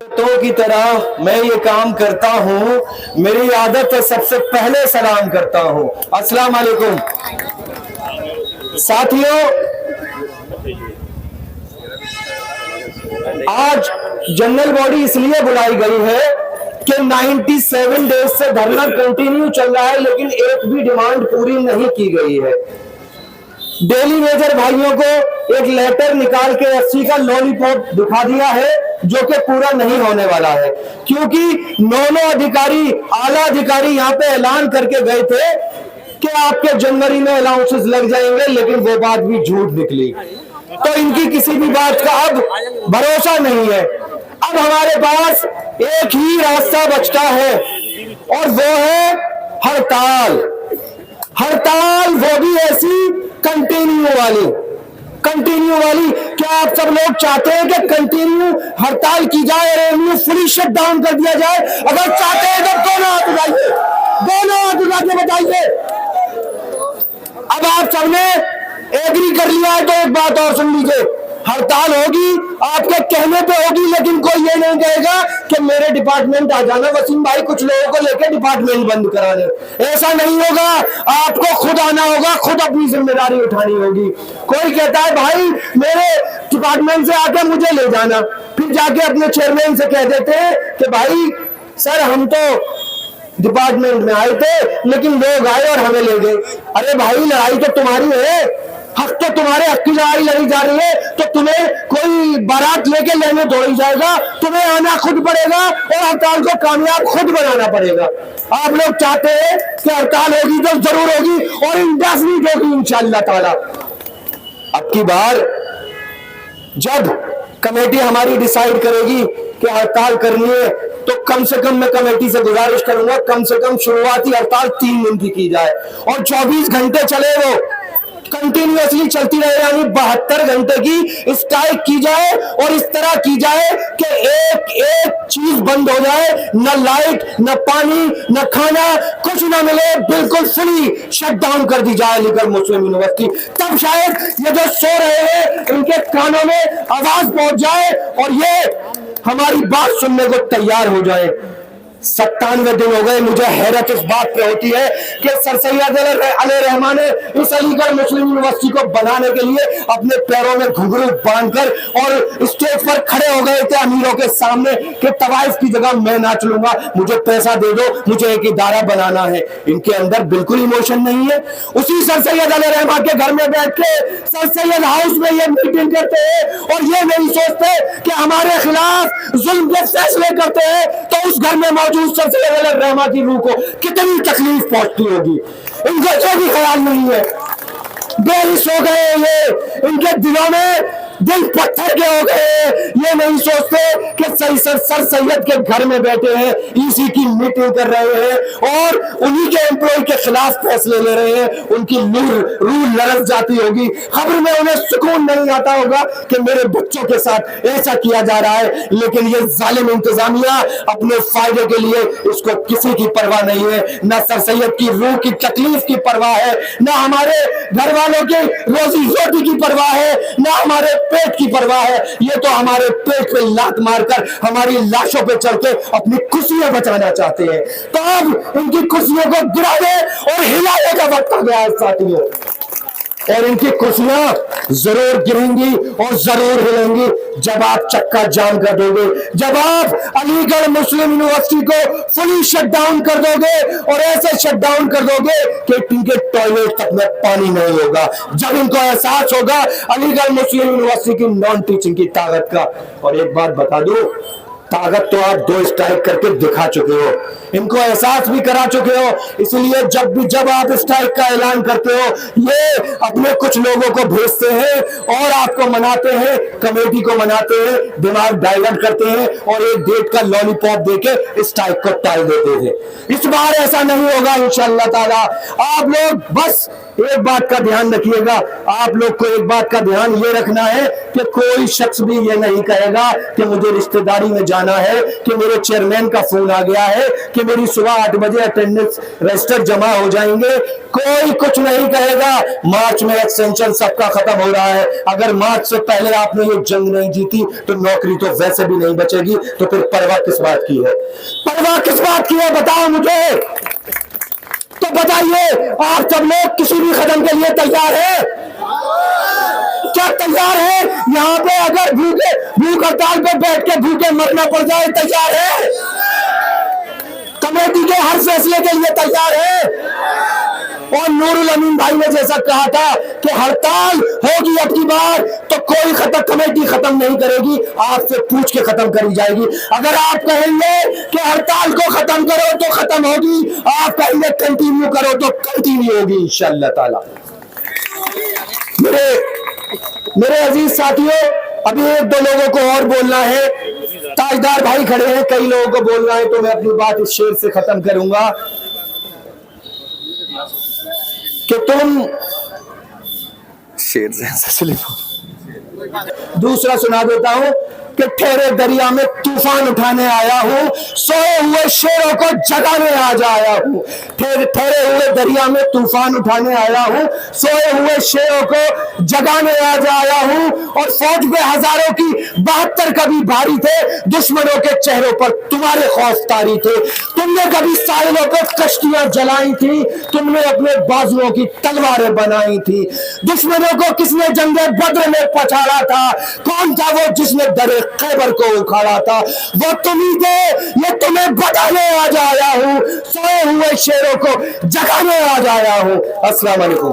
تو کی طرح میں یہ کام کرتا ہوں، میری عادت ہے سب سے پہلے سلام کرتا ہوں۔ السلام علیکم ساتھیوں، آج جنرل باڈی اس لیے بلائی گئی ہے کہ 97 ڈیز سے دھرنا کنٹینیو چل رہا ہے، لیکن ایک بھی ڈیمانڈ پوری نہیں کی گئی ہے۔ ڈیلی ویجر بھائیوں کو ایک لیٹر نکال کے 80 کا لولی پاپ دکھا دیا ہے جو کہ پورا نہیں ہونے والا ہے، کیونکہ نو ادھیکاری اعلیٰ ادھیکاری یہاں پہ اعلان کر کے گئے تھے کہ آپ کے جنوری میں الاؤنسز لگ جائیں گے، لیکن وہ بات بھی جھوٹ نکلی۔ تو ان کی کسی بھی بات کا اب بھروسہ نہیں ہے۔ اب ہمارے پاس ایک ہی راستہ بچتا ہے اور وہ ہے ہڑتال۔ ہڑتال وہ بھی ایسی کنٹینیو والی۔ کیا آپ سب لوگ چاہتے ہیں کہ کنٹینیو ہڑتال کی جائے، ریونیو فلی شٹ ڈاؤن کر دیا جائے؟ اگر چاہتے ہیں تو دونوں ہاتھ اٹھا کے بتائیے۔ اب آپ سب نے ایگری کر لیا ہے تو ایک بات اور سن لیجئے، ہڑتال ہوگی، آپ کے کہنے پہ ہوگی، لیکن کوئی یہ نہیں کہے گا کہ میرے ڈپارٹمنٹ آ جانا وسیم بھائی کچھ لوگوں کو لے کے ڈپارٹمنٹ بند کرا دے۔ ایسا نہیں ہوگا، آپ کو خود آنا ہوگا، خود اپنی ذمہ داری اٹھانی ہوگی۔ کوئی کہتا ہے بھائی میرے ڈپارٹمنٹ سے آ کے مجھے لے جانا، پھر جا کے اپنے چیئرمین سے کہہ دیتے ہیں کہ بھائی سر ہم تو ڈپارٹمنٹ میں آئے تھے لیکن لوگ آئے اور ہمیں لے گئے۔ ارے بھائی لڑائی تو تمہاری ہے، حق تو تمہارے حق کی لڑائی لڑی جا رہی ہے، تو تمہیں کوئی بارات لے کے لینے دوڑی جائے گا، تمہیں آنا خود پڑے گا اور ہڑتال کو کامیاب خود بنانا پڑے گا۔ آپ لوگ چاہتے ہیں کہ ہڑتال ہوگی تو ضرور ہوگی اور انڈیفینٹ ہوگی انشاءاللہ تعالی۔ اب کی بار جب کمیٹی ہماری ڈیسائیڈ کرے گی کہ ہڑتال کرنی ہے تو کم سے کم میں کمیٹی سے گزارش کروں گا کم سے کم شروعاتی ہڑتال 3 دن کی جائے اور 24 گھنٹے چلے، وہ کنٹینیوسلی چلتی رہے، یعنی 72 گھنٹے کی اسٹرائک کی جائے اور اس طرح کی جائے کہ ایک چیز بند ہو جائے، نہ لائٹ نہ پانی نہ کھانا کچھ نہ ملے، بالکل فلی شٹ ڈاؤن کر دی جائے علی گڑھ مسلم یونیورسٹی۔ تب شاید یہ جو سو رہے ہیں ان کے کانوں میں آواز پہنچ جائے اور یہ ہماری بات سننے کو تیار ہو جائے۔ 97 دن ہو گئے، مجھے حیرت اس بات پہ ہوتی ہے کہ سر سید علیہ رحمان نے اس علی گڑھ مسلم یونیورسٹی کو بنانے کے لیے اپنے پیروں میں گھنگرو باندھ کر اور اسٹیج پر کھڑے ہو گئے تھے امیروں کے سامنے کہ طوائف کی جگہ میں ناچ لوں گا، مجھے پیسہ دے دو، مجھے ایک ادارہ بنانا ہے۔ ان کے اندر بالکل ایموشن نہیں ہے۔ اسی سر سید علیہ رحمان کے گھر میں بیٹھ کے سر سید ہاؤس میں یہ میٹنگ کرتے ہیں اور یہ نہیں سوچتے کہ ہمارے خلاف ظلم کے فیصلے کرتے ہیں تو اس گھر میں سر سید علیہ الرحمہ کی روح کو کتنی تکلیف پہنچتی ہوگی۔ ان کو یہ بھی خیال نہیں ہے، بے حس ہو گئے، یہ ان کے دلوں میں دل پتھر کے ہو گئے، یہ نہیں سوچتے کہ سر سید کے گھر میں بیٹھے ہیں، ایسی کی میٹنگ کر رہے ہیں اور انہی کے امپلائی کے خلاف فیصلے لے رہے ہیں۔ ان کی روح لرز جاتی ہوگی، خبر میں انہیں سکون نہیں آتا ہوگا کہ میرے بچوں کے ساتھ ایسا کیا جا رہا ہے، لیکن یہ ظالم انتظامیہ اپنے فائدے کے لیے اس کو کسی کی پرواہ نہیں ہے، نہ سر سید کی روح کی تکلیف کی پرواہ ہے، نہ ہمارے گھر والوں کی روزی روٹی کی پرواہ ہے، نہ ہمارے پیٹ کی پرواہ ہے۔ یہ تو ہمارے پیٹ پہ لات مار کر ہماری لاشوں پہ چڑھ کے اپنی کرسیاں بچانا چاہتے ہیں۔ تو اب ان کی کرسیوں کو گرانے اور ہلانے کا وقت آ گیا ہے ساتھیوں، اور ان کی کرسیاں ضرور گریں گی اور ضرور ہلیں گی جب آپ چکا جام کر دو گے، جب آپ علی گڑھ مسلم یونیورسٹی کو فلی شٹ ڈاؤن کر دو گے اور ایسے شٹ ڈاؤن کر دو گے کہ ان کے ٹوائلٹ تک میں پانی نہیں ہوگا، جب ان کو احساس ہوگا علی گڑھ مسلم یونیورسٹی کی نان ٹیچنگ کی طاقت کا۔ اور ایک بات بتا دوں، طاقت تو آپ 2 اسٹرائک کر کے دکھا چکے ہو، ان کو احساس بھی کرا چکے ہو، اس لیے جب آپ اسٹرائک کا اعلان کرتے ہو یہ اپنے کچھ لوگوں کو بھیجتے ہیں اور آپ کو مناتے ہیں، کمیٹی کو مناتے ہیں، دماغ ڈائیورٹ کرتے ہیں اور ایک ڈیٹ کا لولی پاپ دے کے اسٹرائک کو ٹال دیتے ہیں۔ اس بار ایسا نہیں ہوگا انشاءاللہ تعالی۔ آپ لوگ بس ایک بات کا دھیان رکھیے گا, آپ لوگ کو ایک بات کا دھیان یہ رکھنا ہے کہ کوئی شخص بھی یہ نہیں کہے گا کہ مجھے رشتہ داری میں جانا ہے, کہ میرے چیئرمین کا فون آ گیا ہے, کہ میری صبح 8 بجے اٹینڈنس رجسٹر جمع ہو جائیں گے. کوئی کچھ نہیں کہے گا. مارچ میں ایکسٹینشن سب کا ختم ہو رہا ہے. اگر مارچ سے پہلے آپ نے یہ جنگ نہیں جیتی تو نوکری تو ویسے بھی نہیں بچے گی. تو پھر پرواہ کس بات کی ہے؟ پرواہ کس بات کی ہے بتاؤ مجھے. تو بتائیے آپ سب لوگ کسی بھی قدم کے لیے تیار ہیں؟ کیا تیار ہے؟ یہاں پہ اگر بھوک ہڑتال پہ بیٹھ کے بھوکے مرنا پڑ جائے تیار ہے؟ کمیٹی کے ہر فیصلے کے لیے تیار ہے؟ اور نور الامین بھائی نے جیسا کہا تھا کہ ہڑتال ہوگی اب کی بار تو کوئی کمیٹی ختم نہیں کرے گی, آپ سے پوچھ کے ختم کری جائے گی. اگر آپ کہیں گے کہ ہڑتال کو ختم کرو تو ختم ہوگی, آپ کہیں گے کنٹینیو کرو تو کنٹینیو ہوگی انشاءاللہ تعالی. میرے عزیز ساتھیوں, ابھی 1-2 لوگوں کو اور بولنا ہے. تاجدار بھائی کھڑے ہیں, کئی لوگوں کو بولنا ہے, تو میں اپنی بات اس شعر سے ختم کروں گا کہ تم شعر سے دوسرا سنا دیتا ہوں کہ ٹھہرے دریا میں طوفان اٹھانے آیا ہوں, سوئے ہوئے شیروں کو جگانے آج آیا ہوں. ٹھہرے ہوئے دریا میں طوفان اٹھانے آیا ہوں, سوئے ہوئے شیروں کو جگانے آج آیا ہوں. اور فوج میں ہزاروں کی 72 کبھی بھاری تھے, دشمنوں کے چہروں پر تمہارے خوف طاری تھے. تم نے کبھی ساحلوں پہ کشتیاں جلائی تھی, تم نے اپنے بازوؤں کی تلواریں بنائی تھی. دشمنوں کو کس نے جنگ بدر میں پچھاڑا تھا؟ کون تھا وہ جس نے درے خیبر کو اکھاڑا تھا؟ وہ تمہیں تھے, یہ تمہیں بتانے آج آیا ہوں, سوئے ہوئے شیروں کو جگانے آج آیا ہوں. السلام علیکم.